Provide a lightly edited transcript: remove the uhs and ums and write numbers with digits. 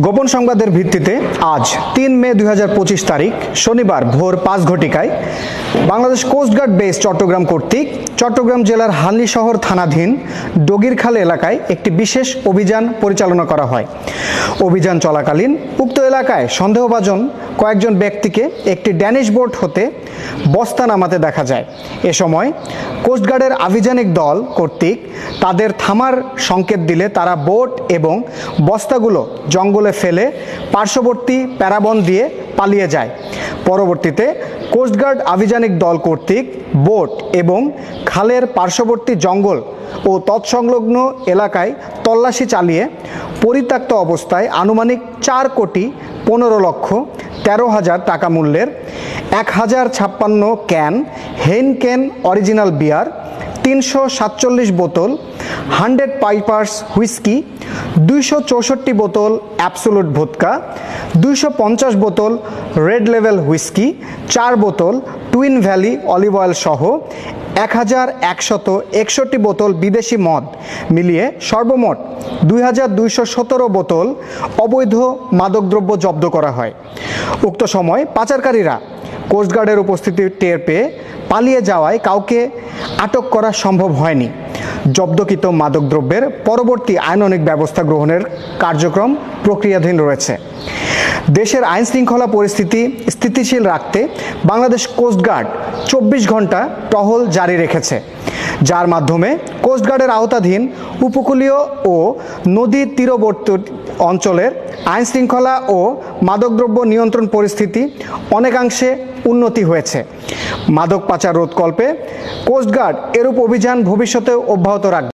গোপন সংবাদের ভিত্তিতে আজ ৩ মে ২০২৫ তারিখ শনিবার ভোর ৫ ঘটিকায় বাংলাদেশ কোস্টগার্ড বেস চট্টগ্রাম কর্তৃক চট্টগ্রাম জেলার হালিশহর থানাধীন ডগিরখাল এলাকায় একটি বিশেষ অভিযান পরিচালনা করা হয়। অভিযান চলাকালীন উক্ত এলাকায় সন্দেহভাজন কয়েকজন ব্যক্তিকে একটি ড্যানিশ বোট হতে বস্তা নামাতে দেখা যায়। এ সময় কোস্টগার্ডের আভিযানিক দল কর্তৃক তাদের থামার সংকেত দিলে তারা বোট এবং বস্তাগুলো জঙ্গলে ফেলে পার্শ্ববর্তী প্যারাবন দিয়ে পালিয়ে যায়। পরবর্তীতে কোস্টগার্ড আভিযানিক দল কর্তৃক বোট এবং খালের পার্শ্ববর্তী জঙ্গল ও তৎসংলগ্ন এলাকায় তল্লাশি চালিয়ে পরিত্যক্ত অবস্থায় আনুমানিক 4,15,13,000 টাকা মূল্যের 1056 ক্যান হেইনকেন অরিজিনাল বিয়ার, 347 বোতল 100 পাইপার্স হুইস্কি, 264 বোতল অ্যাবসোলুট ভোদকা, 250 বোতল রেড লেভেল হুইস্কি, 4 বোতল টুইন ভ্যালি অলিভ অয়েল সহ 1161 বোতল বিদেশি মদ মিলিয়ে সর্বমোট 2217 বোতল অবৈধ মাদকদ্রব্য জব্দ করা হয়। উক্ত সময় পাচারকারীরা কোস্টগার্ডের উপস্থিতি টের পেয়ে পালিয়ে যাওয়ায় কাউকে আটক করা সম্ভব হয়নি। জব্দকৃত মাদকদ্রব্যের পরবর্তী আইনানুগ ব্যবস্থা গ্রহণের কার্যক্রম প্রক্রিয়াধীন রয়েছে। দেশের আইন শৃঙ্খলা পরিস্থিতি স্থিতিশীল রাখতে বাংলাদেশ কোস্টগার্ড 24 ঘন্টা টহল জারি রেখেছে, যার মাধ্যমে কোস্টগার্ডের আওতাধীন উপকূলীয় ও নদী তীরবর্তী অঞ্চলের আইন শৃঙ্খলা ও মাদকদ্রব্য নিয়ন্ত্রণ পরিস্থিতি অনেকাংশে উন্নতি হয়েছে। মাদক পাচার রোধকল্পে কোস্টগার্ড এরূপ অভিযান ভবিষ্যতেও অব্যাহত রাখবে।